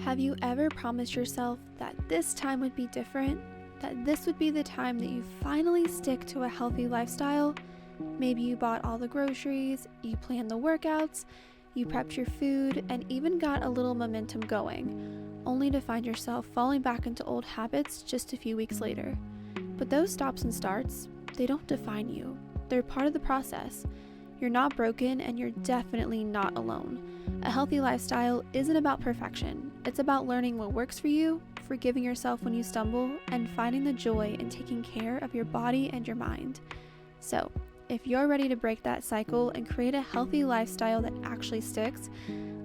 Have you ever promised yourself that this time would be different? That this would be the time that you finally stick to a healthy lifestyle? Maybe you bought all the groceries, you planned the workouts, you prepped your food, and even got a little momentum going, only to find yourself falling back into old habits just a few weeks later. But those stops and starts, they don't define you. They're part of the process. You're not broken, and you're definitely not alone. A healthy lifestyle isn't about perfection. It's about learning what works for you, forgiving yourself when you stumble, and finding the joy in taking care of your body and your mind. So, if you're ready to break that cycle and create a healthy lifestyle that actually sticks,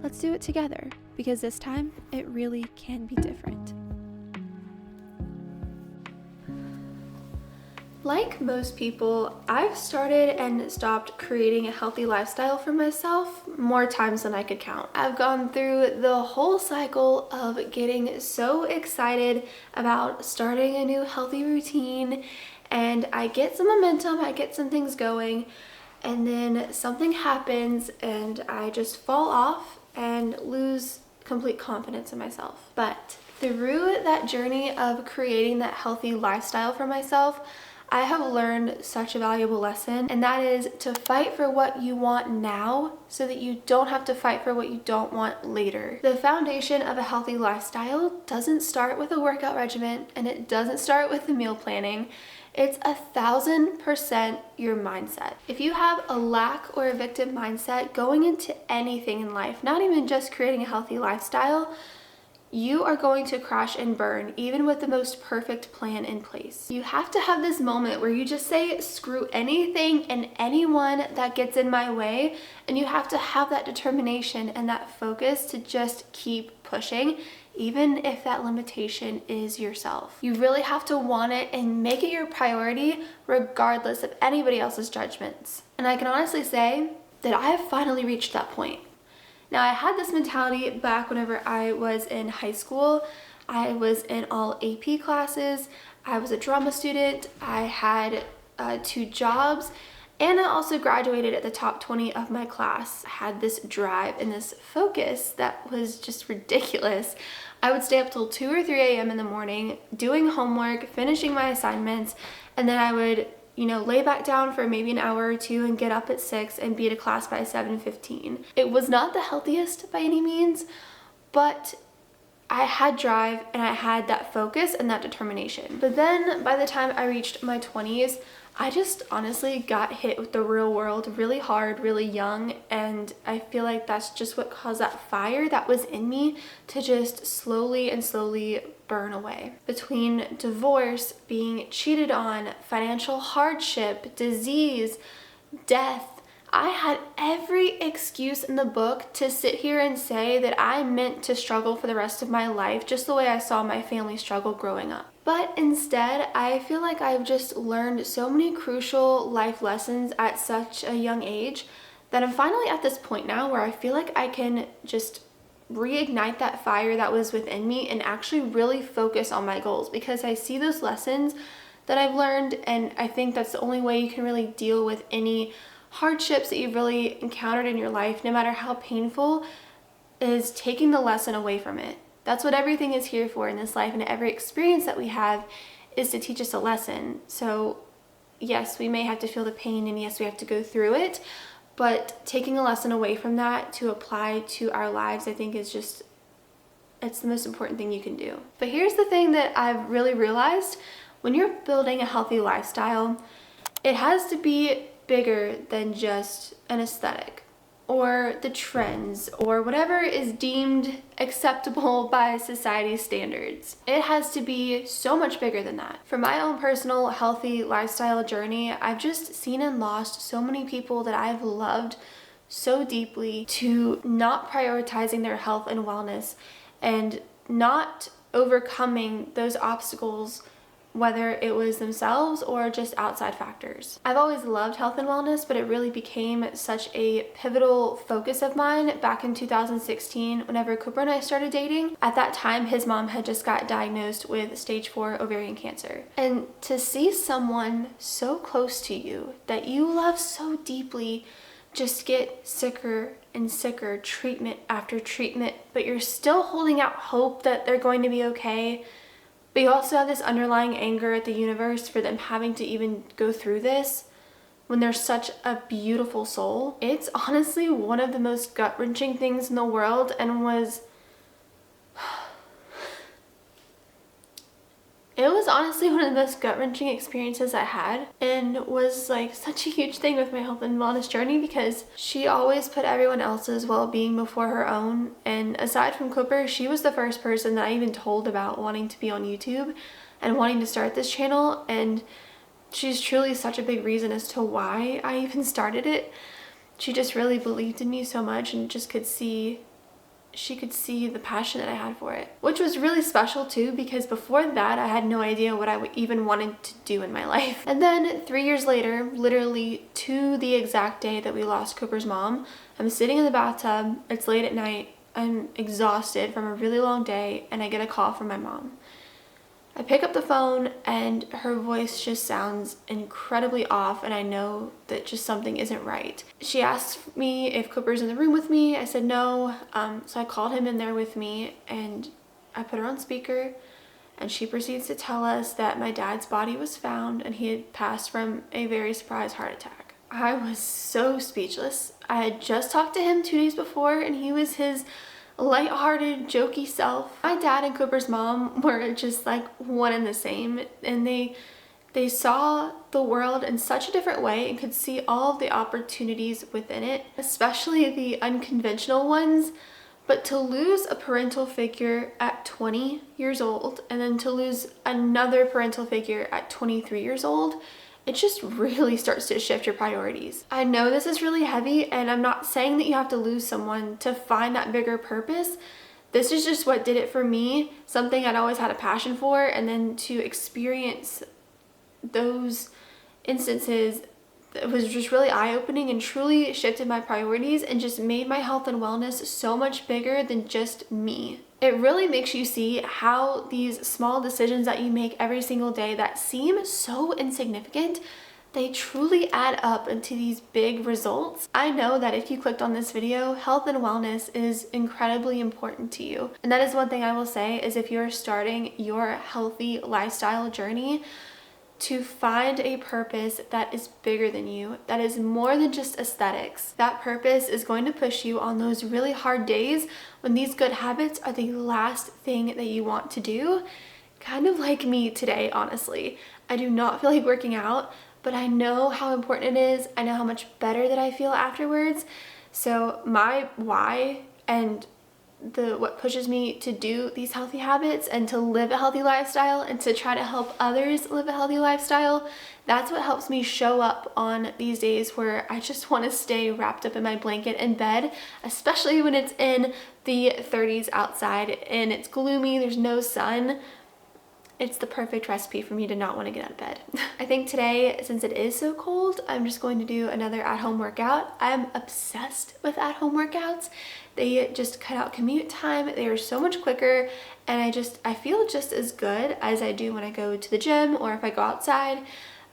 let's do it together, because this time, it really can be different. Like most people, I've started and stopped creating a healthy lifestyle for myself more times than I could count. I've gone through the whole cycle of getting so excited about starting a new healthy routine, and I get some momentum, I get some things going, and then something happens and I just fall off and lose complete confidence in myself. But through that journey of creating that healthy lifestyle for myself, I have learned such a valuable lesson, and that is to fight for what you want now so that you don't have to fight for what you don't want later. The foundation of a healthy lifestyle doesn't start with a workout regimen, and it doesn't start with the meal planning. It's 1,000% your mindset. If you have a lack or a victim mindset going into anything in life, not even just creating a healthy lifestyle, you are going to crash and burn, even with the most perfect plan in place. You have to have this moment where you just say, screw anything and anyone that gets in my way, and you have to have that determination and that focus to just keep pushing, even if that limitation is yourself. You really have to want it and make it your priority, regardless of anybody else's judgments. And I can honestly say that I have finally reached that point. Now, I had this mentality back whenever I was in high school. I was in all AP classes, I was a drama student, I had 2 jobs, and I also graduated at the top 20 of my class. I had this drive and this focus that was just ridiculous. I would stay up till 2 or 3 a.m. in the morning doing homework, finishing my assignments, and then I would lay back down for maybe an hour or 2 and get up at 6 and be at a class by 7:15. It was not the healthiest by any means, but I had drive and I had that focus and that determination. But then by the time I reached my 20s, I just honestly got hit with the real world really hard, really young, and I feel like that's just what caused that fire that was in me to just slowly and slowly burn away. Between divorce, being cheated on, financial hardship, disease, death, I had every excuse in the book to sit here and say that I meant to struggle for the rest of my life, just the way I saw my family struggle growing up. But instead, I feel like I've just learned so many crucial life lessons at such a young age that I'm finally at this point now where I feel like I can just reignite that fire that was within me and actually really focus on my goals, because I see those lessons that I've learned, and I think that's the only way you can really deal with any hardships that you've really encountered in your life, no matter how painful, is taking the lesson away from it. That's what everything is here for in this life, and every experience that we have is to teach us a lesson. So yes, we may have to feel the pain, and yes, we have to go through it, but taking a lesson away from that to apply to our lives, I think is just, it's the most important thing you can do. But here's the thing that I've really realized: when you're building a healthy lifestyle, it has to be bigger than just an aesthetic or the trends or whatever is deemed acceptable by society's standards. It has to be so much bigger than that. For my own personal healthy lifestyle journey, I've just seen and lost so many people that I've loved so deeply to not prioritizing their health and wellness and not overcoming those obstacles, whether it was themselves or just outside factors. I've always loved health and wellness, but it really became such a pivotal focus of mine back in 2016 whenever Cooper and I started dating. At that time, his mom had just got diagnosed with stage 4 ovarian cancer. And to see someone so close to you that you love so deeply just get sicker and sicker, treatment after treatment, but you're still holding out hope that they're going to be okay. But you also have this underlying anger at the universe for them having to even go through this when they're such a beautiful soul. It's honestly one of the most gut-wrenching things in the world, and it was honestly one of the most gut-wrenching experiences I had, and was like such a huge thing with my health and wellness journey because she always put everyone else's well-being before her own. And aside from Cooper, she was the first person that I even told about wanting to be on YouTube and wanting to start this channel, and she's truly such a big reason as to why I even started it. She just really believed in me so much, and she could see the passion that I had for it, which was really special too, because before that I had no idea what I even wanted to do in my life. And then 3 years later, literally to the exact day that we lost Cooper's mom, I'm sitting in the bathtub, it's late at night, I'm exhausted from a really long day, and I get a call from my mom. I pick up the phone and her voice just sounds incredibly off, and I know that just something isn't right. She asked me if Cooper's in the room with me. I said no. So I called him in there with me, and I put her on speaker, and she proceeds to tell us that my dad's body was found and he had passed from a very surprise heart attack. I was so speechless. I had just talked to him 2 days before, and he was his lighthearted, jokey self. My dad and Cooper's mom were just like one and the same, and they saw the world in such a different way and could see all of the opportunities within it, especially the unconventional ones. But to lose a parental figure at 20 years old, and then to lose another parental figure at 23 years old, it just really starts to shift your priorities. I know this is really heavy, and I'm not saying that you have to lose someone to find that bigger purpose. This is just what did it for me, something I'd always had a passion for, and then to experience those instances, it was just really eye-opening and truly shifted my priorities and just made my health and wellness so much bigger than just me. It really makes you see how these small decisions that you make every single day that seem so insignificant, they truly add up into these big results. I know that if you clicked on this video, health and wellness is incredibly important to you. And that is one thing I will say is if you're starting your healthy lifestyle journey, to find a purpose that is bigger than you, that is more than just aesthetics. That purpose is going to push you on those really hard days when these good habits are the last thing that you want to do. Kind of like me today, honestly. I do not feel like working out, but I know how important it is. I know how much better that I feel afterwards. So my why and what pushes me to do these healthy habits and to live a healthy lifestyle and to try to help others live a healthy lifestyle, that's what helps me show up on these days where I just want to stay wrapped up in my blanket in bed, especially when it's in the 30s outside and it's gloomy, there's no sun. It's the perfect recipe for me to not want to get out of bed. I think today, since it is so cold, I'm just going to do another at-home workout. I'm obsessed with at-home workouts. They just cut out commute time. They are so much quicker, and I feel just as good as I do when I go to the gym or if I go outside.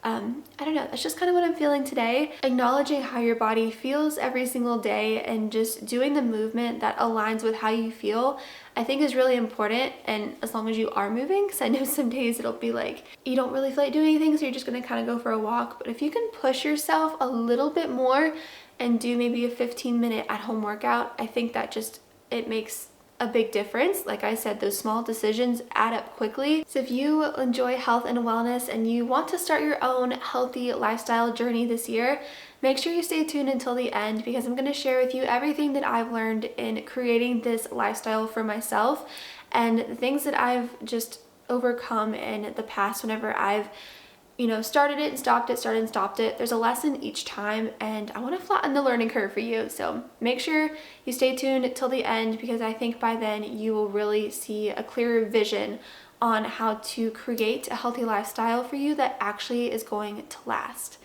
I don't know, that's just kind of what I'm feeling today. Acknowledging how your body feels every single day and just doing the movement that aligns with how you feel, I think is really important. And as long as you are moving, because I know some days it'll be like you don't really feel like doing anything, so you're just gonna kind of go for a walk. But if you can push yourself a little bit more and do maybe a 15-minute at-home workout, I think that it makes a big difference. Like I said, those small decisions add up quickly. So if you enjoy health and wellness and you want to start your own healthy lifestyle journey this year, make sure you stay tuned until the end, because I'm going to share with you everything that I've learned in creating this lifestyle for myself and the things that I've just overcome in the past whenever I've started it and stopped it, started and stopped it. There's a lesson each time, and I want to flatten the learning curve for you. So make sure you stay tuned till the end, because I think by then you will really see a clearer vision on how to create a healthy lifestyle for you that actually is going to last.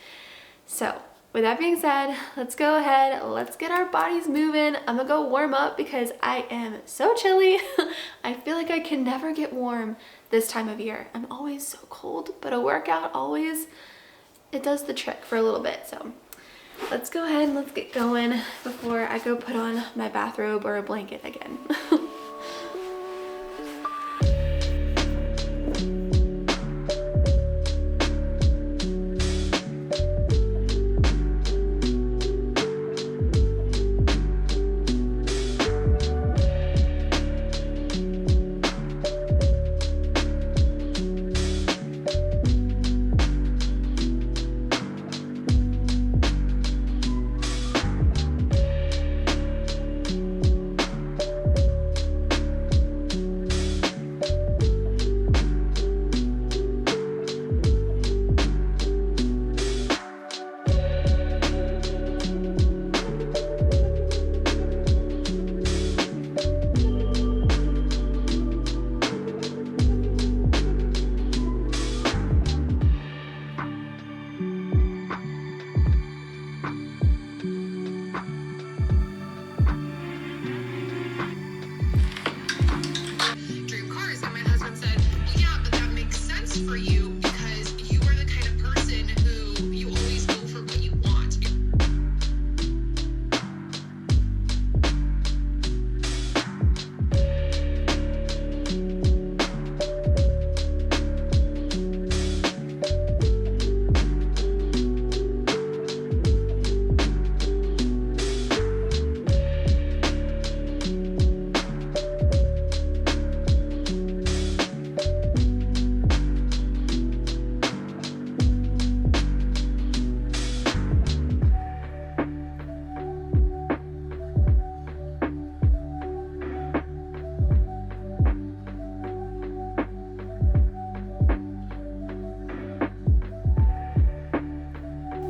So with that being said, let's go ahead, let's get our bodies moving. I'm gonna go warm up because I am so chilly. I feel like I can never get warm this time of year. I'm always so cold, but a workout always, it does the trick for a little bit. So let's go ahead and let's get going before I go put on my bathrobe or a blanket again.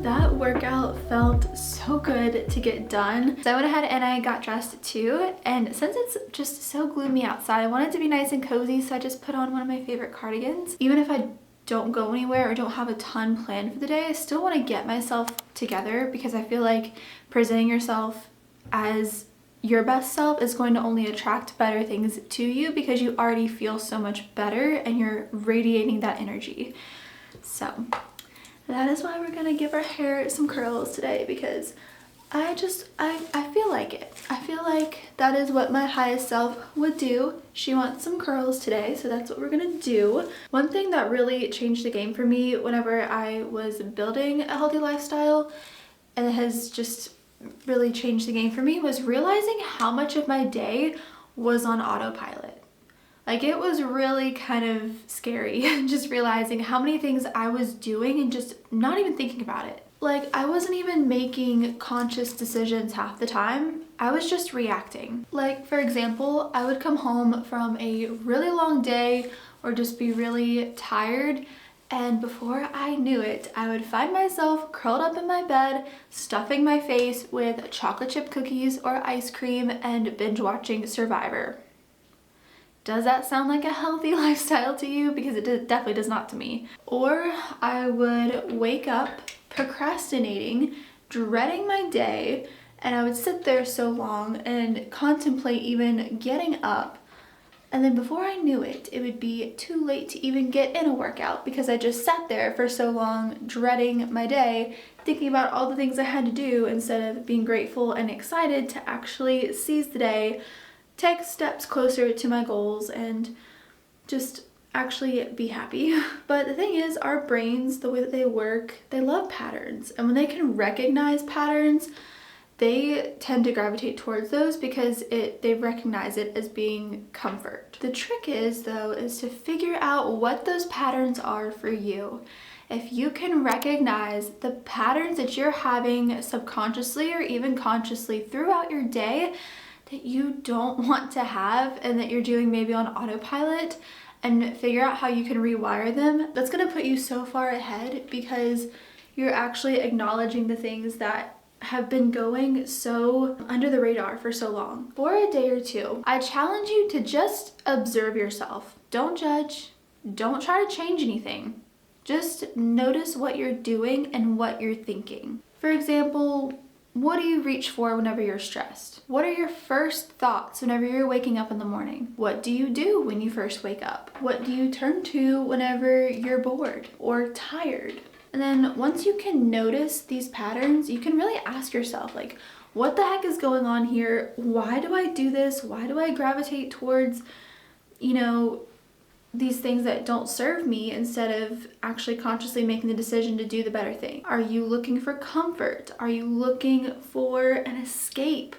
That workout felt so good to get done. So I went ahead and I got dressed too. And since it's just so gloomy outside, I wanted to be nice and cozy. So I just put on one of my favorite cardigans. Even if I don't go anywhere or don't have a ton planned for the day, I still want to get myself together because I feel like presenting yourself as your best self is going to only attract better things to you because you already feel so much better and you're radiating that energy. So that is why we're gonna give our hair some curls today, because I feel like it. I feel like that is what my highest self would do. She wants some curls today, so that's what we're gonna do. One thing that really changed the game for me whenever I was building a healthy lifestyle, and it has just really changed the game for me, was realizing how much of my day was on autopilot. Like, it was really kind of scary just realizing how many things I was doing and just not even thinking about it. Like, I wasn't even making conscious decisions half the time. I was just reacting. Like, for example, I would come home from a really long day or just be really tired, and before I knew it, I would find myself curled up in my bed, stuffing my face with chocolate chip cookies or ice cream and binge watching Survivor. Does that sound like a healthy lifestyle to you? Because it definitely does not to me. Or I would wake up procrastinating, dreading my day, and I would sit there so long and contemplate even getting up. And then before I knew it, it would be too late to even get in a workout because I just sat there for so long dreading my day, thinking about all the things I had to do instead of being grateful and excited to actually seize the day, take steps closer to my goals, and just actually be happy. But the thing is, our brains, the way that they work, they love patterns. And when they can recognize patterns, they tend to gravitate towards those because they recognize it as being comfort. The trick is, though, is to figure out what those patterns are for you. If you can recognize the patterns that you're having subconsciously or even consciously throughout your day that you don't want to have and that you're doing maybe on autopilot, and figure out how you can rewire them, that's gonna put you so far ahead because you're actually acknowledging the things that have been going so under the radar for so long. For a day or two, I challenge you to just observe yourself. Don't judge. Don't try to change anything. Just notice what you're doing and what you're thinking. For example, what do you reach for whenever you're stressed? What are your first thoughts whenever you're waking up in the morning? What do you do when you first wake up? What do you turn to whenever you're bored or tired? And then once you can notice these patterns, you can really ask yourself, like, what the heck is going on here? Why do I do this? Why do I gravitate towards, you know, these things that don't serve me instead of actually consciously making the decision to do the better thing? Are you looking for comfort? Are you looking for an escape?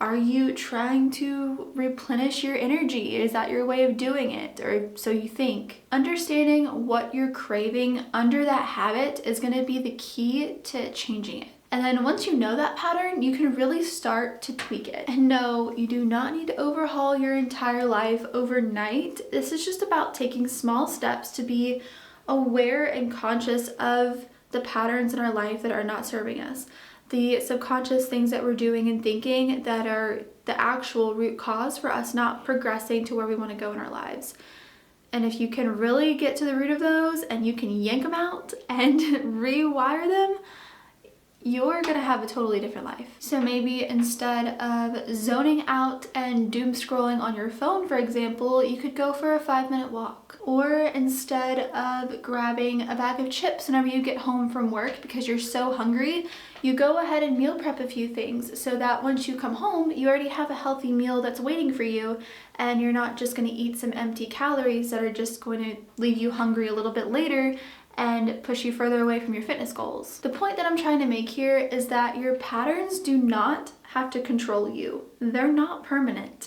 Are you trying to replenish your energy? Is that your way of doing it? Or so you think? Understanding what you're craving under that habit is going to be the key to changing it. And then once you know that pattern, you can really start to tweak it. And no, you do not need to overhaul your entire life overnight. This is just about taking small steps to be aware and conscious of the patterns in our life that are not serving us. The subconscious things that we're doing and thinking that are the actual root cause for us not progressing to where we want to go in our lives. And if you can really get to the root of those and you can yank them out and rewire them, you're gonna have a totally different life. So maybe instead of zoning out and doom scrolling on your phone, for example, you could go for a 5-minute walk. Or instead of grabbing a bag of chips whenever you get home from work because you're so hungry, you go ahead and meal prep a few things so that once you come home, you already have a healthy meal that's waiting for you, and you're not just gonna eat some empty calories that are just going to leave you hungry a little bit later and push you further away from your fitness goals. The point that I'm trying to make here is that your patterns do not have to control you. They're not permanent.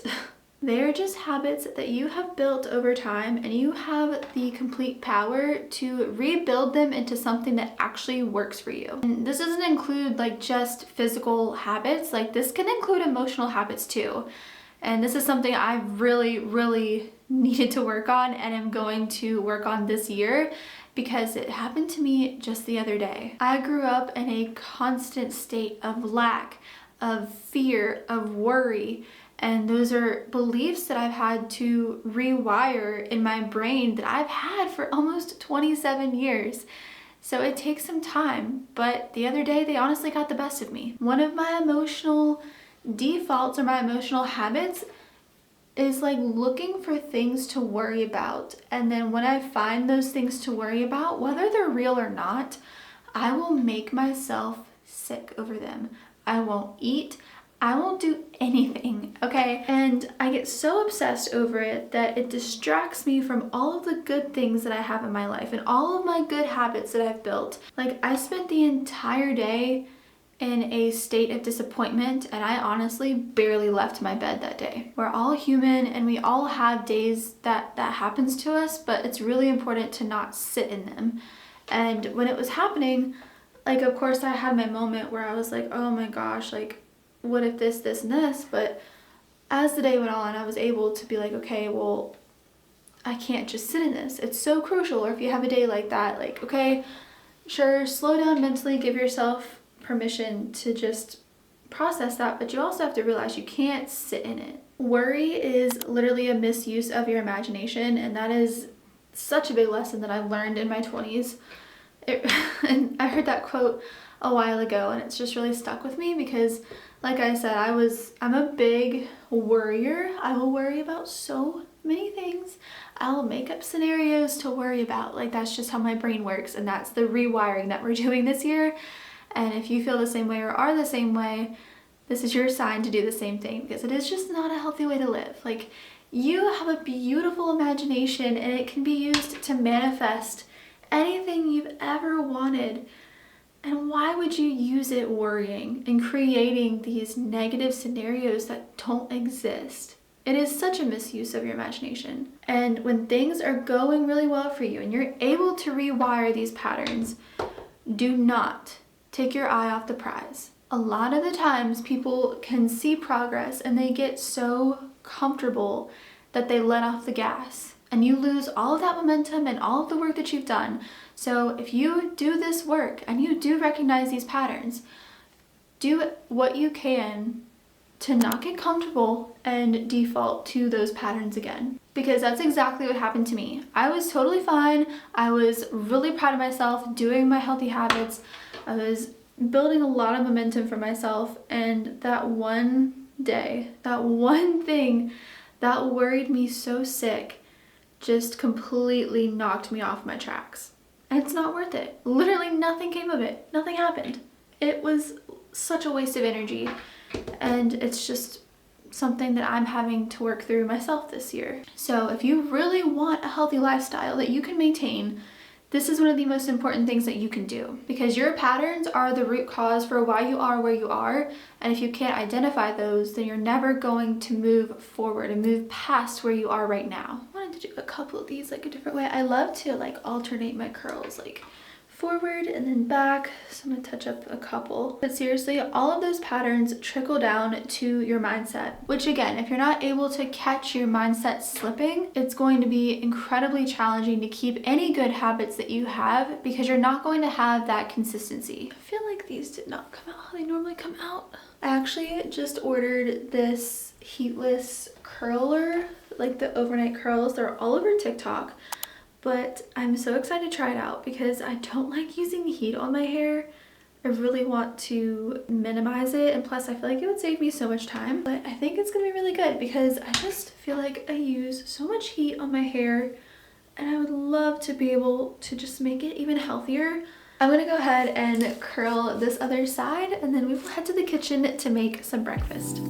They're just habits that you have built over time, and you have the complete power to rebuild them into something that actually works for you. And this doesn't include like just physical habits, like this can include emotional habits too. And this is something I've really needed to work on and am going to work on this year, because it happened to me just the other day. I grew up in a constant state of lack, of fear, of worry, and those are beliefs that I've had to rewire in my brain that I've had for almost 27 years. So it takes some time, but the other day they honestly got the best of me. One of my emotional defaults or my emotional habits is like looking for things to worry about. And then when I find those things to worry about, whether they're real or not, I will make myself sick over them. I won't eat. I won't do anything, okay? And I get so obsessed over it that it distracts me from all of the good things that I have in my life and all of my good habits that I've built. Like, I spent the entire day in a state of disappointment, and I honestly barely left my bed that day. We're all human and we all have days that happens to us, but it's really important to not sit in them. And when it was happening, like, of course I had my moment where I was like, oh my gosh, like, what if this, and this? But as the day went on, I was able to be like, okay, well, I can't just sit in this. It's so crucial. Or if you have a day like that, like, okay, sure, slow down mentally, give yourself permission to just process that, but you also have to realize you can't sit in it. Worry is literally a misuse of your imagination, and that is such a big lesson that I've learned in my 20s. And I heard that quote a while ago, and it's just really stuck with me because, like I said, I'm a big worrier. I will worry about so many things. I'll make up scenarios to worry about. Like, that's just how my brain works, and that's the rewiring that we're doing this year. And if you feel the same way or are the same way, this is your sign to do the same thing, because it is just not a healthy way to live. Like, you have a beautiful imagination, and it can be used to manifest anything you've ever wanted. And why would you use it worrying and creating these negative scenarios that don't exist? It is such a misuse of your imagination. And when things are going really well for you and you're able to rewire these patterns, do not take your eye off the prize. A lot of the times people can see progress and they get so comfortable that they let off the gas, and you lose all of that momentum and all of the work that you've done. So if you do this work and you do recognize these patterns, do what you can to not get comfortable and default to those patterns again. Because that's exactly what happened to me. I was totally fine. I was really proud of myself doing my healthy habits. I was building a lot of momentum for myself, and that one day, that one thing that worried me so sick just completely knocked me off my tracks. and it's not worth it. Literally nothing came of it. Nothing happened. It was such a waste of energy, and it's just something that I'm having to work through myself this year. So if you really want a healthy lifestyle that you can maintain, this is one of the most important things that you can do, because your patterns are the root cause for why you are where you are. And if you can't identify those, then you're never going to move forward and move past where you are right now. I wanted to do a couple of these like a different way. I love to like alternate my curls, like forward and then back. So I'm gonna touch up a couple. But seriously, all of those patterns trickle down to your mindset, which again, if you're not able to catch your mindset slipping, it's going to be incredibly challenging to keep any good habits that you have, because you're not going to have that consistency. I feel like these did not come out how they normally come out. I actually just ordered this heatless curler, like the overnight curls. They're all over TikTok. But I'm so excited to try it out because I don't like using heat on my hair. I really want to minimize it, and plus I feel like it would save me so much time. But I think it's gonna be really good because I just feel like I use so much heat on my hair, and I would love to be able to just make it even healthier. I'm gonna go ahead and curl this other side, and then we will head to the kitchen to make some breakfast.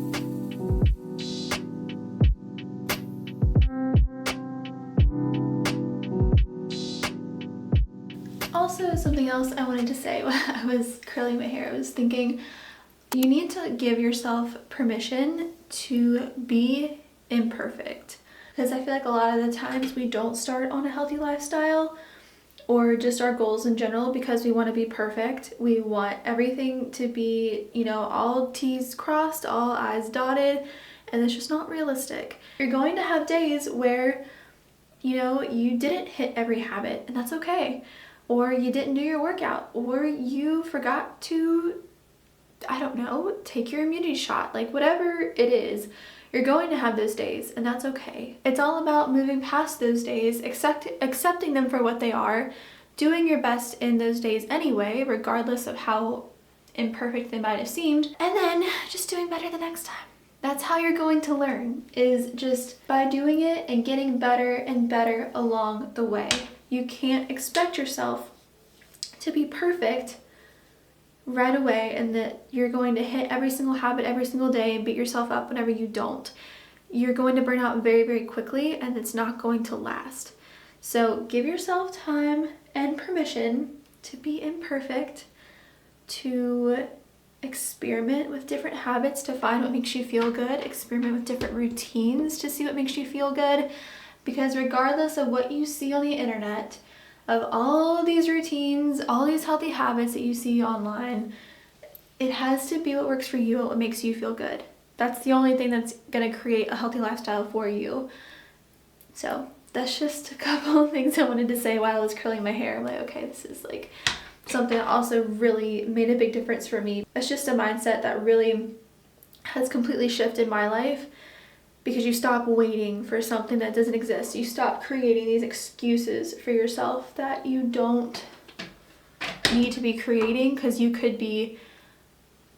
Also, something else I wanted to say while I was curling my hair, I was thinking you need to give yourself permission to be imperfect, because I feel like a lot of the times we don't start on a healthy lifestyle or just our goals in general because we want to be perfect. We want everything to be, you know, all T's crossed, all I's dotted, and it's just not realistic. You're going to have days where, you know, you didn't hit every habit, and that's okay. Or you didn't do your workout, or you forgot to, I don't know, take your immunity shot, like whatever it is, you're going to have those days, and that's okay. It's all about moving past those days, accepting them for what they are, doing your best in those days anyway, regardless of how imperfect they might have seemed, and then just doing better the next time. That's how you're going to learn, is just by doing it and getting better and better along the way. You can't expect yourself to be perfect right away and that you're going to hit every single habit every single day and beat yourself up whenever you don't. You're going to burn out very, very quickly, and it's not going to last. So give yourself time and permission to be imperfect, to experiment with different habits to find what makes you feel good, experiment with different routines to see what makes you feel good. Because regardless of what you see on the internet, of all these routines, all these healthy habits that you see online, it has to be what works for you and what makes you feel good. That's the only thing that's gonna create a healthy lifestyle for you. So that's just a couple of things I wanted to say while I was curling my hair. I'm like, okay, this is like something that also really made a big difference for me. It's just a mindset that really has completely shifted my life. Because you stop waiting for something that doesn't exist. You stop creating these excuses for yourself that you don't need to be creating, because you could be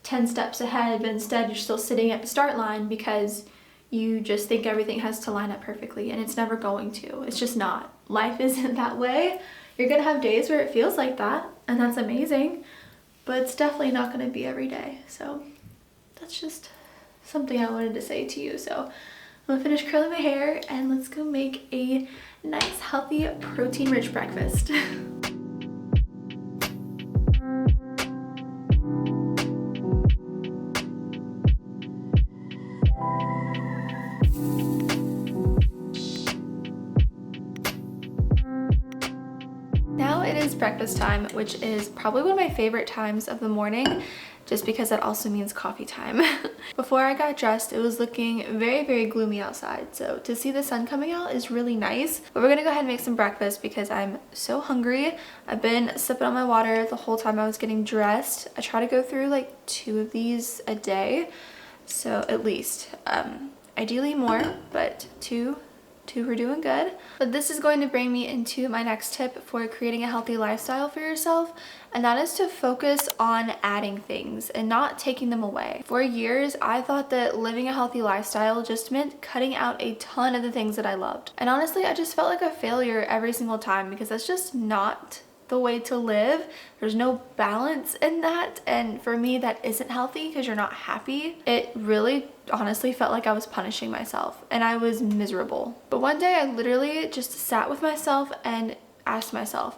10 steps ahead, but instead you're still sitting at the start line because you just think everything has to line up perfectly, and it's never going to. It's just not. Life isn't that way. You're gonna have days where it feels like that, and that's amazing, but it's definitely not gonna be every day. So that's just something I wanted to say to you. So I'm gonna finish curling my hair and let's go make a nice, healthy, protein-rich breakfast. Now it is breakfast time, which is probably one of my favorite times of the morning, just because that also means coffee time. Before I got dressed, it was looking very, very gloomy outside, so to see the sun coming out is really nice. But we're gonna go ahead and make some breakfast because I'm so hungry. I've been sipping on my water the whole time I was getting dressed. I try to go through like 2 of these a day, so at least. Ideally more, but two we're doing good. But this is going to bring me into my next tip for creating a healthy lifestyle for yourself, and that is to focus on adding things and not taking them away. For years, I thought that living a healthy lifestyle just meant cutting out a ton of the things that I loved. And honestly, I just felt like a failure every single time because that's just not the the way to live. There's no balance in that, and for me that isn't healthy because you're not happy. It really honestly felt like I was punishing myself and I was miserable. But one day I literally just sat with myself and asked myself,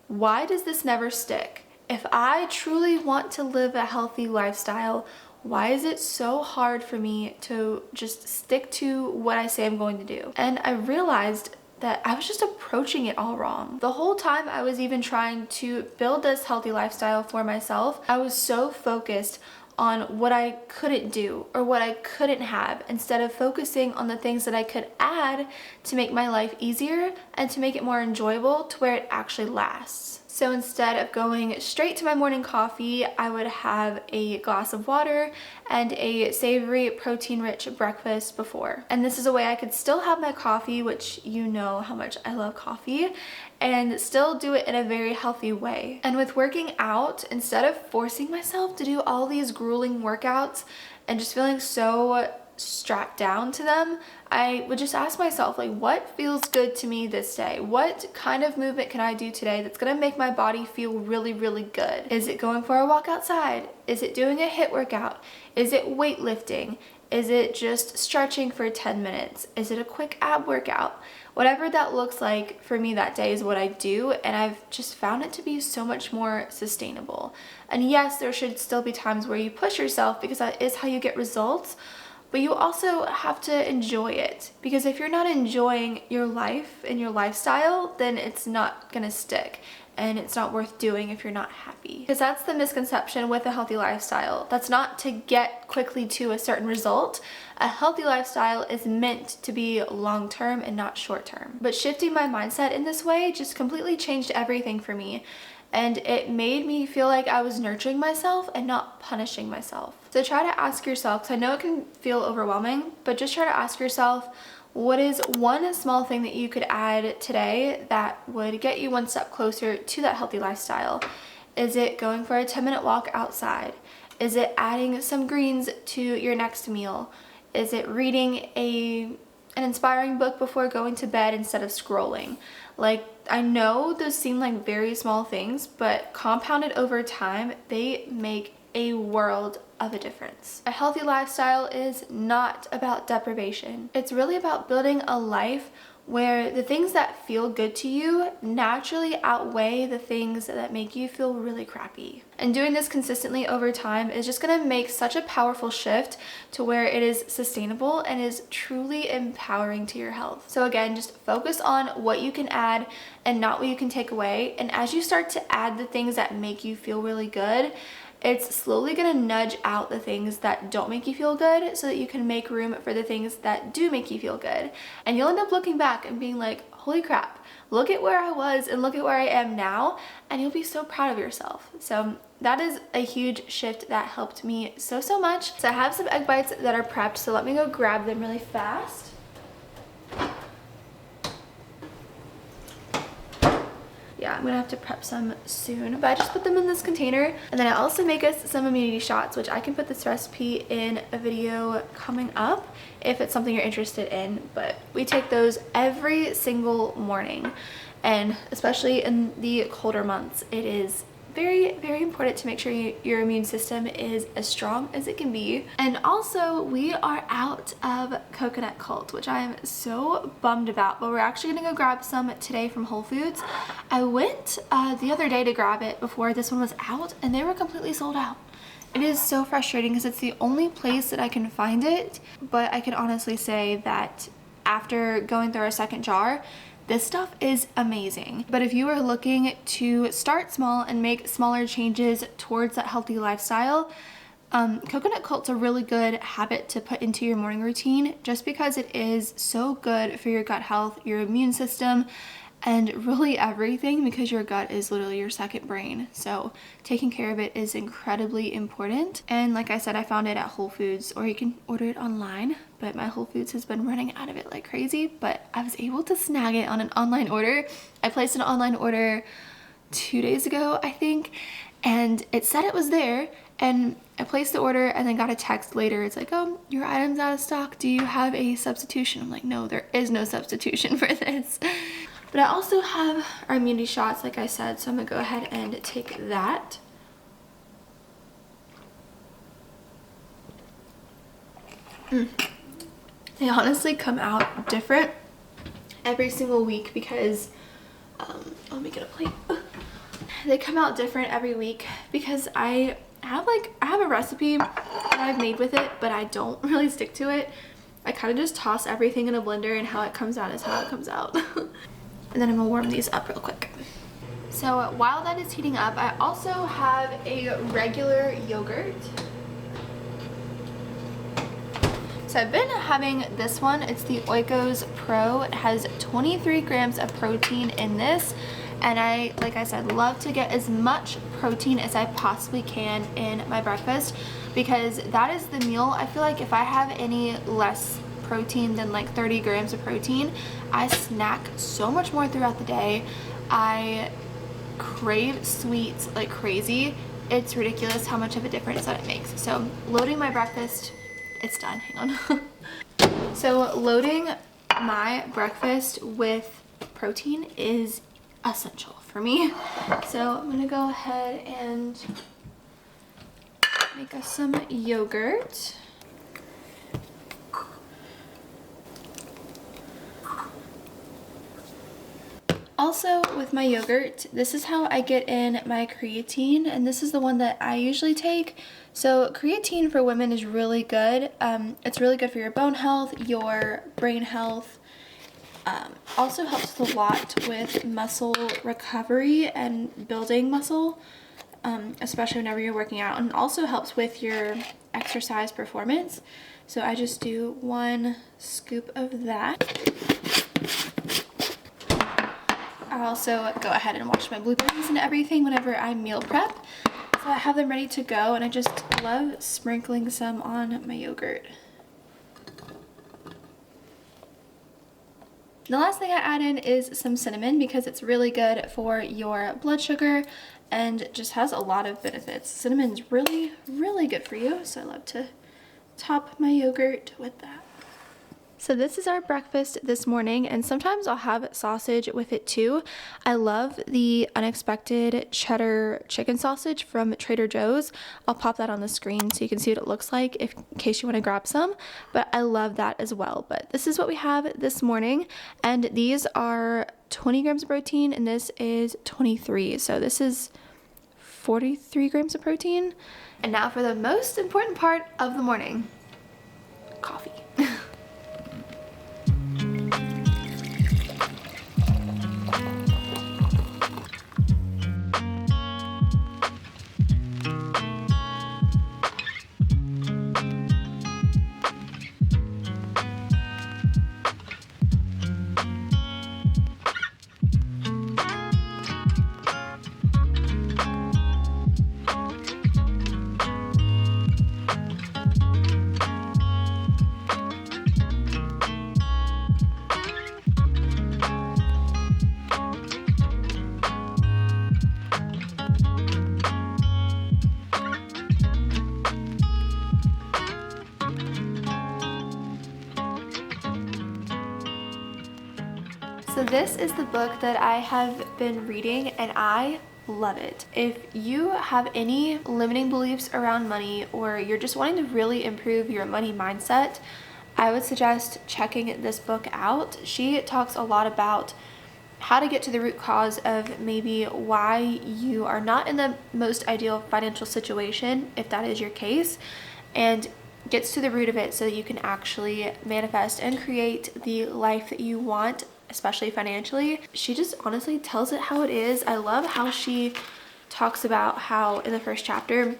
why does this never stick? If I truly want to live a healthy lifestyle, why is it so hard for me to just stick to what I say I'm going to do? And I realized that I was just approaching it all wrong. The whole time I was even trying to build this healthy lifestyle for myself, I was so focused on what I couldn't do or what I couldn't have, instead of focusing on the things that I could add to make my life easier and to make it more enjoyable to where it actually lasts. So instead of going straight to my morning coffee, I would have a glass of water and a savory, protein-rich breakfast before. And this is a way I could still have my coffee, which you know how much I love coffee, and still do it in a very healthy way. And with working out, instead of forcing myself to do all these grueling workouts and just feeling so strapped down to them, I would just ask myself, like, what feels good to me this day? What kind of movement can I do today that's gonna make my body feel really, really good? Is it going for a walk outside? Is it doing a HIIT workout? Is it weightlifting? Is it just stretching for 10 minutes? Is it a quick ab workout? Whatever that looks like for me that day is what I do, and I've just found it to be so much more sustainable. And yes, there should still be times where you push yourself because that is how you get results, but you also have to enjoy it, because if you're not enjoying your life and your lifestyle, then it's not gonna stick. And it's not worth doing if you're not happy. Because that's the misconception with a healthy lifestyle. That's not to get quickly to a certain result. A healthy lifestyle is meant to be long-term and not short-term. But shifting my mindset in this way just completely changed everything for me. And it made me feel like I was nurturing myself and not punishing myself. So try to ask yourself, because I know it can feel overwhelming, but just try to ask yourself, what is one small thing that you could add today that would get you one step closer to that healthy lifestyle? Is it going for a 10-minute walk outside? Is it adding some greens to your next meal? Is it reading an inspiring book before going to bed instead of scrolling? Like, I know those seem like very small things, but compounded over time, they make a world of a difference. A healthy lifestyle is not about deprivation. It's really about building a life where the things that feel good to you naturally outweigh the things that make you feel really crappy. And doing this consistently over time is just gonna make such a powerful shift to where it is sustainable and is truly empowering to your health. So again, just focus on what you can add and not what you can take away. And as you start to add the things that make you feel really good, it's slowly going to nudge out the things that don't make you feel good so that you can make room for the things that do make you feel good. And you'll end up looking back and being like, holy crap, look at where I was and look at where I am now, and you'll be so proud of yourself. So that is a huge shift that helped me so much. So I have some egg bites that are prepped, so let me go grab them really fast. Yeah, I'm gonna have to prep some soon, but I just put them in this container. And then I also make us some immunity shots, which I can put this recipe in a video coming up if it's something you're interested in. But we take those every single morning, and especially in the colder months, it is very important to make sure your immune system is as strong as it can be. And also, we are out of coconut cult, which I am so bummed about, but we're actually gonna go grab some today from Whole Foods. I went the other day to grab it before this one was out, and they were completely sold out. It is so frustrating because it's the only place that I can find it, but I can honestly say that after going through our second jar, this stuff is amazing. But if you are looking to start small and make smaller changes towards that healthy lifestyle, coconut cult's a really good habit to put into your morning routine, just because it is so good for your gut health, your immune system, and really everything, because your gut is literally your second brain. So taking care of it is incredibly important. And like I said, I found it at Whole Foods, or you can order it online, but my Whole Foods has been running out of it like crazy. But I was able to snag it on an online order. I placed an online order 2 days ago, I think, and it said it was there, and I placed the order and then got a text later. It's like, oh, your item's out of stock. Do you have a substitution? I'm like, no, there is no substitution for this. But I also have our immunity shots, like I said, so I'm gonna go ahead and take that. They honestly come out different every single week because, let me get a plate. They come out different every week because I have a recipe that I've made with it, but I don't really stick to it. I kind of just toss everything in a blender, and how it comes out is how it comes out. And then I'm gonna warm these up real quick. So while that is heating up, I also have a regular yogurt. So I've been having this one. It's the Oikos Pro. It has 23 grams of protein in this. And I, like I said, love to get as much protein as I possibly can in my breakfast, because that is the meal. I feel like if I have any less protein than like 30 grams of protein, I snack so much more throughout the day. I crave sweets like crazy. It's ridiculous how much of a difference that it makes. So loading my breakfast, it's done, hang on. So loading my breakfast with protein is essential for me. So I'm gonna go ahead and make us some yogurt. Also with my yogurt, this is how I get in my creatine, and this is the one that I usually take. So creatine for women is really good. It's really good for your bone health, your brain health. Also helps a lot with muscle recovery and building muscle, especially whenever you're working out, and also helps with your exercise performance. So I just do 1 scoop of that. I also go ahead and wash my blueberries and everything whenever I meal prep. So I have them ready to go, and I just love sprinkling some on my yogurt. The last thing I add in is some cinnamon, because it's really good for your blood sugar and just has a lot of benefits. Cinnamon's really, really good for you, so I love to top my yogurt with that. So this is our breakfast this morning, and sometimes I'll have sausage with it too. I love the unexpected cheddar chicken sausage from Trader Joe's. I'll pop that on the screen so you can see what it looks like in case you want to grab some, but I love that as well. But this is what we have this morning, and these are 20 grams of protein, and this is 23. So this is 43 grams of protein. And now for the most important part of the morning, coffee. So this is the book that I have been reading, and I love it. If you have any limiting beliefs around money, or you're just wanting to really improve your money mindset, I would suggest checking this book out. She talks a lot about how to get to the root cause of maybe why you are not in the most ideal financial situation, if that is your case, and gets to the root of it so that you can actually manifest and create the life that you want, especially financially. She just honestly tells it how it is. I love how she talks about how in the first chapter,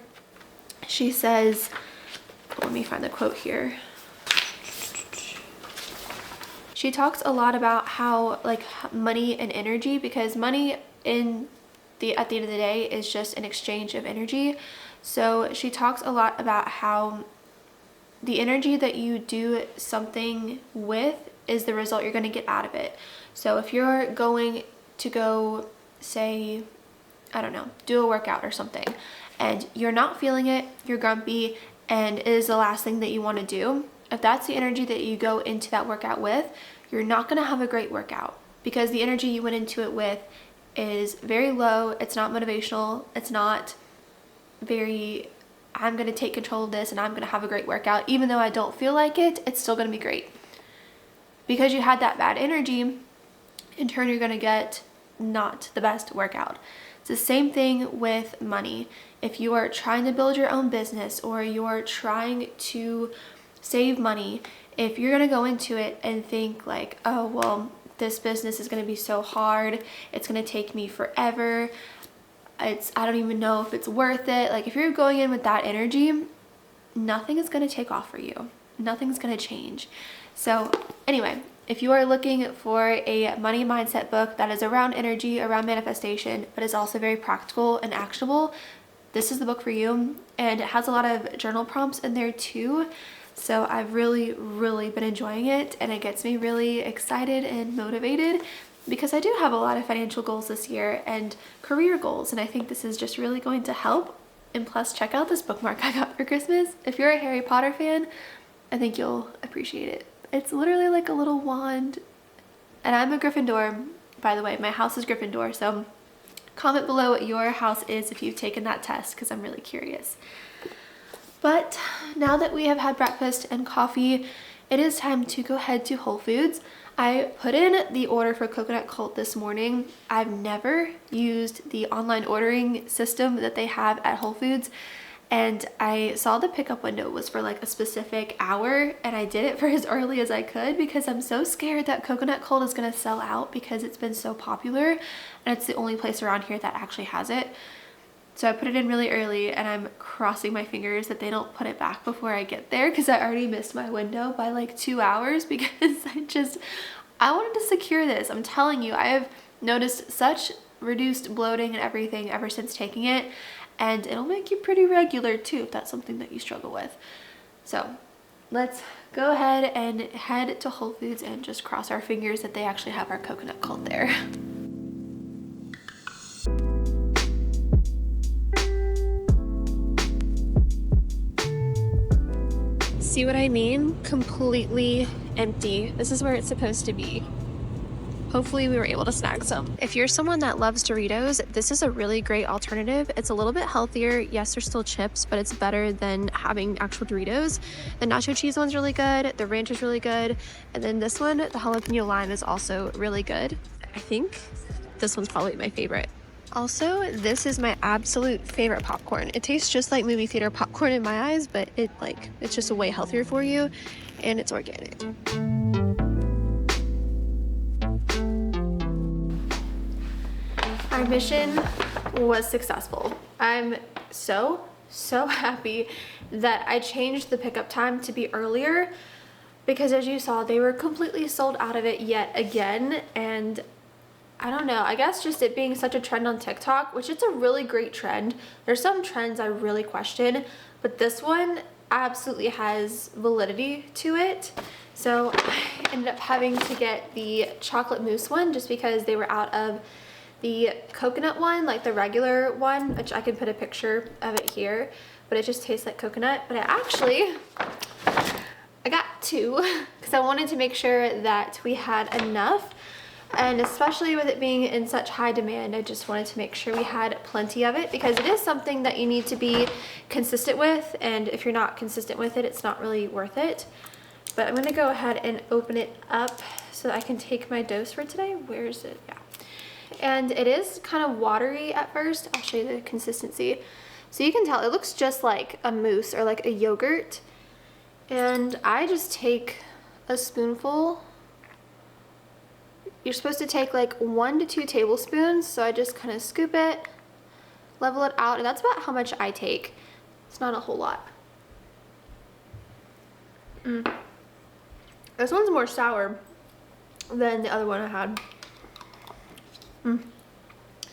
she says, let me find the quote here. She talks a lot about how like money and energy, because money at the end of the day is just an exchange of energy. So she talks a lot about how the energy that you do something with is the result you're going to get out of it. So if you're going to go, say, I don't know, do a workout or something, and you're not feeling it, you're grumpy, and it is the last thing that you want to do, if that's the energy that you go into that workout with, you're not going to have a great workout. because the energy you went into it with is very low. It's not motivational. It's not very, I'm going to take control of this and I'm going to have a great workout. Even though I don't feel like it, it's still going to be great. Because you had that bad energy, in turn, you're going to get not the best workout. It's the same thing with money. If you are trying to build your own business or you're trying to save money, if you're going to go into it and think like, oh, well, this business is going to be so hard, it's going to take me forever, I don't even know if it's worth it. Like, if you're going in with that energy, nothing is going to take off for you. Nothing's going to change. So anyway, if you are looking for a money mindset book that is around energy, around manifestation, but is also very practical and actionable, this is the book for you. And it has a lot of journal prompts in there too. So I've really been enjoying it, and it gets me really excited and motivated because I do have a lot of financial goals this year and career goals, and I think this is just really going to help. And plus, check out this bookmark I got for Christmas. If you're a Harry Potter fan, I think you'll appreciate it. It's literally like a little wand, and I'm a Gryffindor, by the way. My house is Gryffindor, so comment below what your house is if you've taken that test, because I'm really curious. But now that we have had breakfast and coffee, it is time to go head to Whole Foods. I put in the order for Coconut Cult this morning. I've never used the online ordering system that they have at Whole Foods, and I saw the pickup window was for like a specific hour, and I did it for as early as I could because I'm so scared that Coconut Cult is going to sell out because it's been so popular and it's the only place around here that actually has it. So I put it in really early, and I'm crossing my fingers that they don't put it back before I get there because I already missed my window by like 2 hours because I wanted to secure this. I'm telling you, I have noticed such reduced bloating and everything ever since taking it, and it'll make you pretty regular too if that's something that you struggle with. So let's go ahead and head to Whole Foods and just cross our fingers that they actually have our Coconut Cult there. See what I mean? Completely empty. This is where it's supposed to be. Hopefully we were able to snag some. If you're someone that loves Doritos, this is a really great alternative. It's a little bit healthier. Yes, they're still chips, but it's better than having actual Doritos. The nacho cheese one's really good. The ranch is really good. And then this one, the jalapeno lime, is also really good. I think this one's probably my favorite. Also, this is my absolute favorite popcorn. It tastes just like movie theater popcorn in my eyes, but it's just way healthier for you, and it's organic. Our mission was successful. I'm so happy that I changed the pickup time to be earlier because, as you saw, they were completely sold out of it yet again. And I don't know, I guess just it being such a trend on TikTok, which it's a really great trend. There's some trends I really question, but this one absolutely has validity to it. So I ended up having to get the chocolate mousse one just because they were out of the coconut one, like the regular one, which I can put a picture of it here, but it just tastes like coconut. But I got two because I wanted to make sure that we had enough. And especially with it being in such high demand, I just wanted to make sure we had plenty of it because it is something that you need to be consistent with. And if you're not consistent with it, it's not really worth it. But I'm gonna go ahead and open it up so that I can take my dose for today. Where is it? Yeah. And it is kind of watery at first. I'll show you the consistency. So you can tell it looks just like a mousse or like a yogurt. And I just take a spoonful. You're supposed to take like 1 to 2 tablespoons, so I just kind of scoop it, level it out, and that's about how much I take. It's not a whole lot. This one's more sour than the other one I had.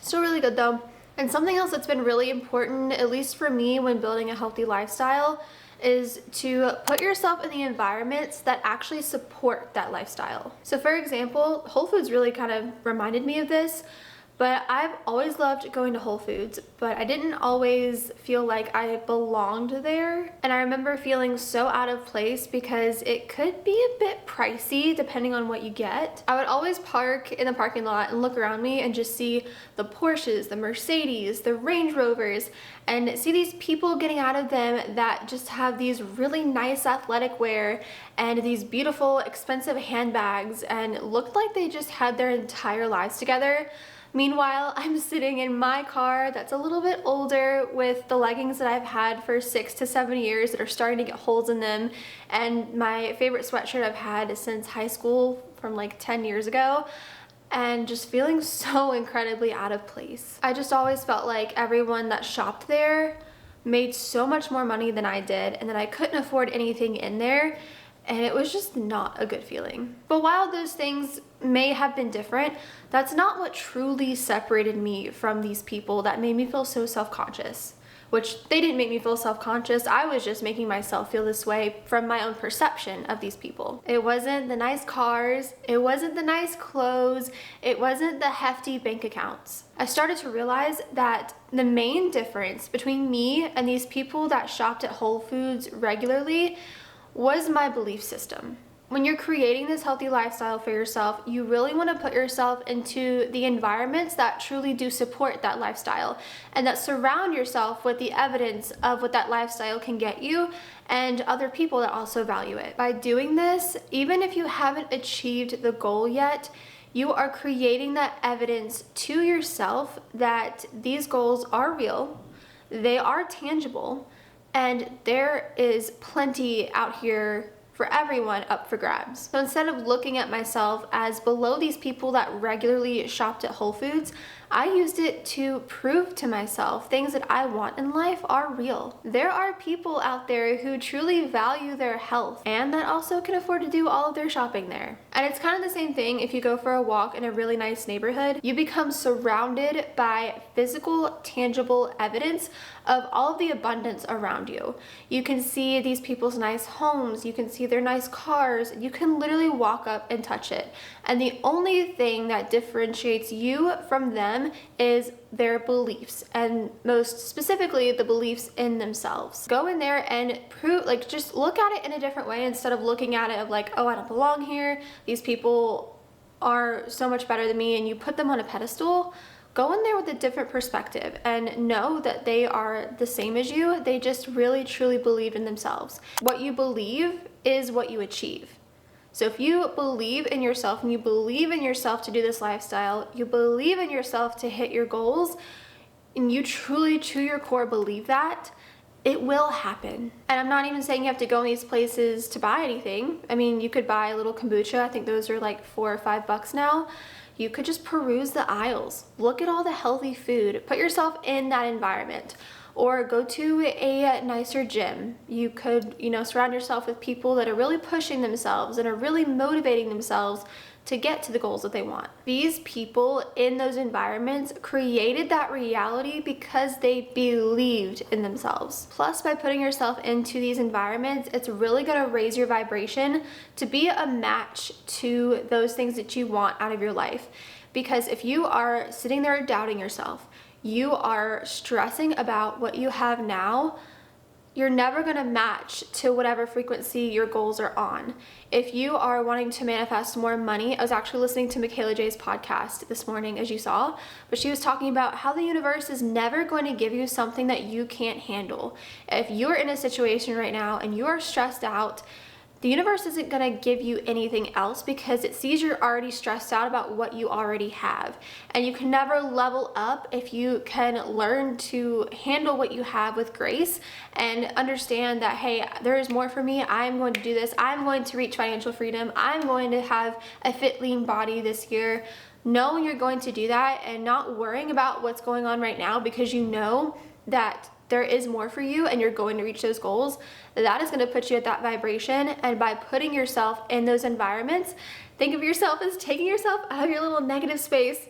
Still really good though. And something else that's been really important, at least for me when building a healthy lifestyle, is to put yourself in the environments that actually support that lifestyle. So for example, Whole Foods really kind of reminded me of this But I've always loved going to Whole Foods, but I didn't always feel like I belonged there. And I remember feeling so out of place because it could be a bit pricey depending on what you get. I would always park in the parking lot and look around me and just see the Porsches, the Mercedes, the Range Rovers, and see these people getting out of them that just have these really nice athletic wear and these beautiful expensive handbags and looked like they just had their entire lives together. Meanwhile, I'm sitting in my car that's a little bit older with the leggings that I've had for 6 to 7 years that are starting to get holes in them, and my favorite sweatshirt I've had since high school from like 10 years ago, and just feeling so incredibly out of place. I just always felt like everyone that shopped there made so much more money than I did, and that I couldn't afford anything in there, and it was just not a good feeling. But while those things may have been different, that's not what truly separated me from these people that made me feel so self-conscious. Which they didn't make me feel self-conscious, I was just making myself feel this way from my own perception of these people. It wasn't the nice cars, it wasn't the nice clothes, it wasn't the hefty bank accounts. I started to realize that the main difference between me and these people that shopped at Whole Foods regularly was my belief system. When you're creating this healthy lifestyle for yourself, you really want to put yourself into the environments that truly do support that lifestyle and that surround yourself with the evidence of what that lifestyle can get you and other people that also value it. By doing this, even if you haven't achieved the goal yet, you are creating that evidence to yourself that these goals are real, they are tangible, and there is plenty out here for everyone up for grabs. So instead of looking at myself as below these people that regularly shopped at Whole Foods, I used it to prove to myself things that I want in life are real. There are people out there who truly value their health and that also can afford to do all of their shopping there. And it's kind of the same thing if you go for a walk in a really nice neighborhood. You become surrounded by physical, tangible evidence of all of the abundance around you. You can see these people's nice homes, you can see their nice cars, you can literally walk up and touch it. And the only thing that differentiates you from them is their beliefs, and most specifically the beliefs in themselves. Go in there and prove, like, just look at it in a different way instead of looking at it of like, oh, I don't belong here, these people are so much better than me, and you put them on a pedestal. Go in there with a different perspective and know that they are the same as you. They just really truly believe in themselves. What you believe is what you achieve. So if you believe in yourself and you believe in yourself to do this lifestyle, you believe in yourself to hit your goals, and you truly to your core believe that, it will happen. And I'm not even saying you have to go in these places to buy anything. I mean, you could buy a little kombucha. I think those are like $4 or $5 now. You could just peruse the aisles. Look at all the healthy food. Put yourself in that environment. Or go to a nicer gym. You could, surround yourself with people that are really pushing themselves and are really motivating themselves to get to the goals that they want. These people in those environments created that reality because they believed in themselves. Plus, by putting yourself into these environments, it's really gonna raise your vibration to be a match to those things that you want out of your life. Because if you are sitting there doubting yourself, you are stressing about what you have now, you're never gonna match to whatever frequency your goals are on. If you are wanting to manifest more money, I was actually listening to Michaela J's podcast this morning, as you saw, but she was talking about how the universe is never going to give you something that you can't handle. If you're in a situation right now and you are stressed out, the universe isn't going to give you anything else because it sees you're already stressed out about what you already have. And you can never level up if you can learn to handle what you have with grace and understand that, hey, there is more for me. I'm going to do this. I'm going to reach financial freedom. I'm going to have a fit, lean body this year. Knowing you're going to do that and not worrying about what's going on right now because you know that there is more for you and you're going to reach those goals, that is going to put you at that vibration. And by putting yourself in those environments, think of yourself as taking yourself out of your little negative space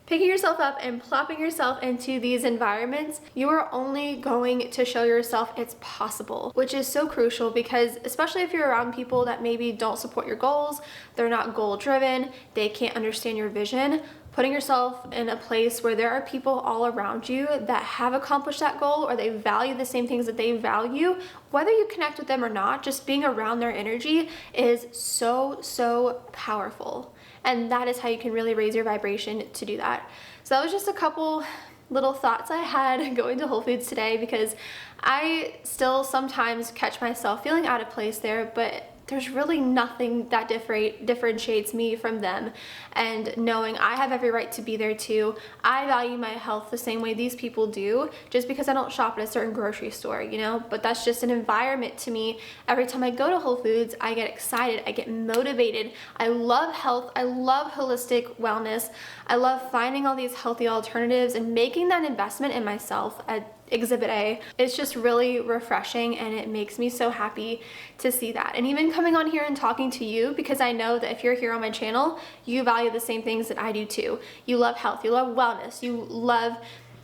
picking yourself up and plopping yourself into these environments, you are only going to show yourself it's possible, which is so crucial because especially if you're around people that maybe don't support your goals, they're not goal driven, they can't understand your vision, putting yourself in a place where there are people all around you that have accomplished that goal or they value the same things that they value, whether you connect with them or not, just being around their energy is so powerful. And that is how you can really raise your vibration to do that. So that was just a couple little thoughts I had going to Whole Foods today, because I still sometimes catch myself feeling out of place there, but there's really nothing that differentiates me from them, and knowing I have every right to be there too. I value my health the same way these people do, just because I don't shop at a certain grocery store, you know, but that's just an environment to me. Every time I go to Whole Foods, I get excited, I get motivated. I love health, I love holistic wellness, I love finding all these healthy alternatives and making that investment in myself at Exhibit A. It's just really refreshing, and it makes me so happy to see that. And even coming on here and talking to you, because I know that if you're here on my channel, you value the same things that I do too. You love health, you love wellness, you love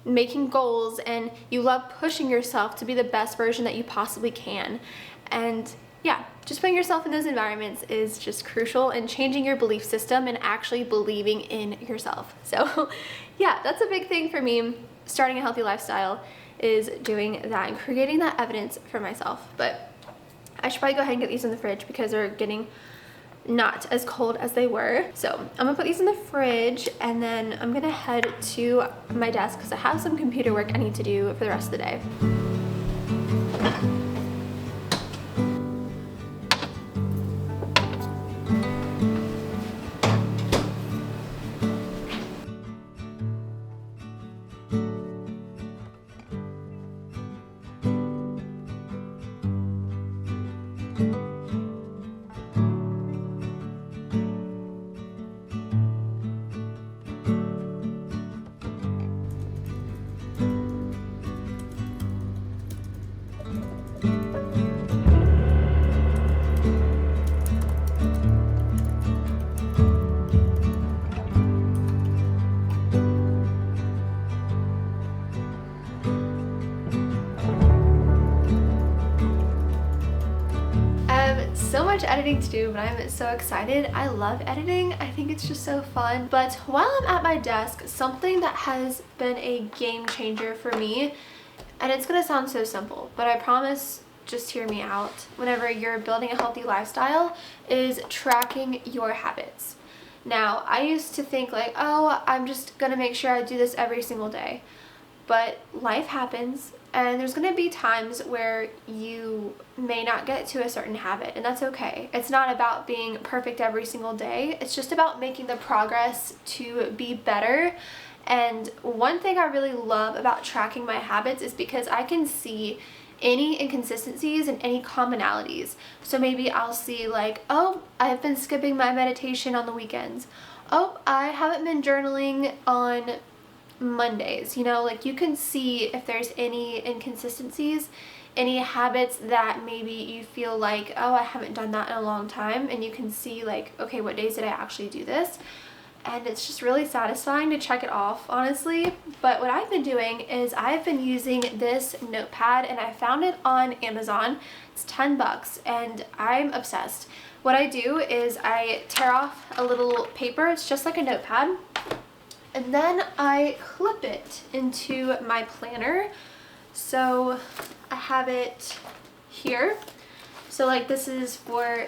making goals, and you love pushing yourself to be the best version that you possibly can. And yeah, just putting yourself in those environments is just crucial, and changing your belief system and actually believing in yourself. So yeah, that's a big thing for me, starting a healthy lifestyle, is doing that and creating that evidence for myself. But I should probably go ahead and get these in the fridge because they're getting not as cold as they were. So I'm gonna put these in the fridge, and then I'm gonna head to my desk because I have some computer work I need to do for the rest of the day. So much editing to do, but I'm so excited. I love editing. I think it's just so fun. But while I'm at my desk, something that has been a game changer for me, and it's gonna sound so simple, but I promise, just hear me out, whenever you're building a healthy lifestyle, is tracking your habits. Now, I used to think like, oh, I'm just gonna make sure I do this every single day. But life happens, and there's gonna be times where you may not get to a certain habit, and that's okay. It's not about being perfect every single day. It's just about making the progress to be better. And one thing I really love about tracking my habits is because I can see any inconsistencies and any commonalities. So maybe I'll see like, oh, I've been skipping my meditation on the weekends. Oh, I haven't been journaling on Mondays. You know, like you can see if there's any inconsistencies, any habits that maybe you feel like, oh, I haven't done that in a long time, and you can see like, okay, what days did I actually do this? And it's just really satisfying to check it off, honestly. But what I've been doing is I've been using this notepad, and I found it on Amazon. It's $10 and I'm obsessed. What I do is I tear off a little paper, it's just like a notepad, and then I clip it into my planner. So I have it here. So like this is for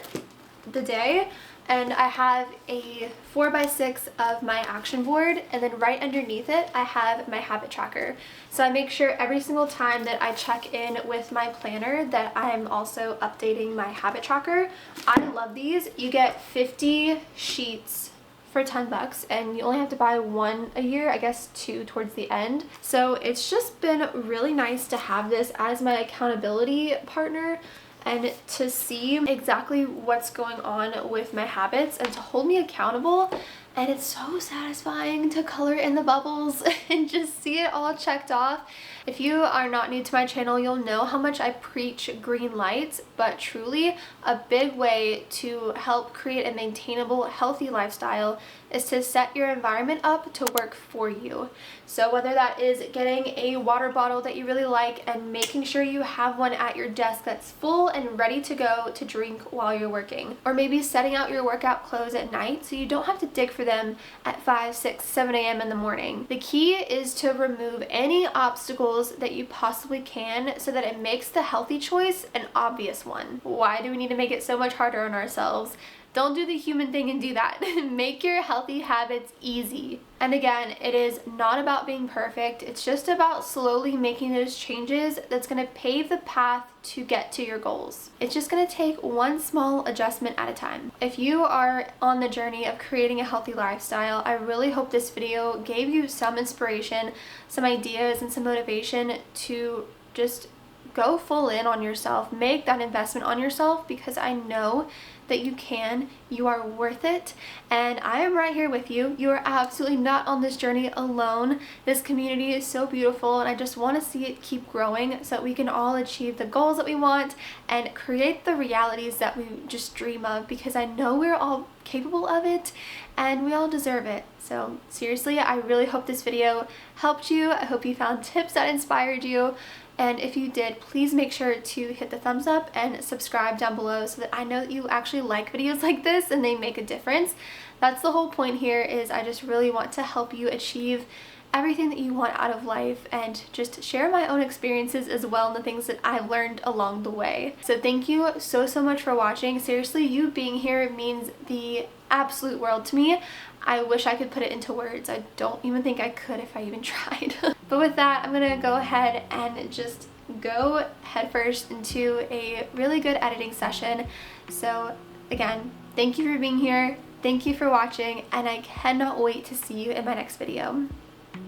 the day, and I have a 4x6 of my action board, and then right underneath it I have my habit tracker. So I make sure every single time that I check in with my planner that I'm also updating my habit tracker. I love these. You get 50 sheets for $10, and you only have to buy one a year, I guess 2 towards the end. So it's just been really nice to have this as my accountability partner, and to see exactly what's going on with my habits and to hold me accountable And it's so satisfying to color in the bubbles and just see it all checked off. If you are not new to my channel, you'll know how much I preach green lights, but truly a big way to help create a maintainable, healthy lifestyle is to set your environment up to work for you. So whether that is getting a water bottle that you really like and making sure you have one at your desk that's full and ready to go to drink while you're working, or maybe setting out your workout clothes at night so you don't have to dig for them at 5, 6, 7 a.m. in the morning. The key is to remove any obstacles that you possibly can so that it makes the healthy choice an obvious one. Why do we need to make it so much harder on ourselves? Don't do the human thing and do that. Make your healthy habits easy. And again, it is not about being perfect. It's just about slowly making those changes that's going to pave the path to get to your goals. It's just going to take one small adjustment at a time. If you are on the journey of creating a healthy lifestyle, I really hope this video gave you some inspiration, some ideas, and some motivation to just go full in on yourself. Make that investment on yourself, because I know that you can. You are worth it, and I am right here with you. You are absolutely not on this journey alone. This community is so beautiful, and I just want to see it keep growing so that we can all achieve the goals that we want and create the realities that we just dream of, because I know we're all capable of it and we all deserve it. So seriously, I really hope this video helped you. I hope you found tips that inspired you. And if you did, please make sure to hit the thumbs up and subscribe down below so that I know that you actually like videos like this and they make a difference. That's the whole point here, is I just really want to help you achieve everything that you want out of life and just share my own experiences as well and the things that I've learned along the way. So thank you so much for watching. Seriously, you being here means the absolute world to me. I wish I could put it into words. I don't even think I could if I even tried. But with that, I'm gonna go ahead and just go headfirst into a really good editing session. So again, thank you for being here. Thank you for watching, and I cannot wait to see you in my next video.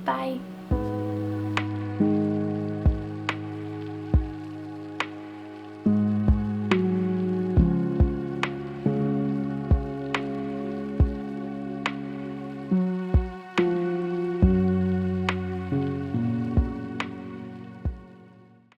Bye.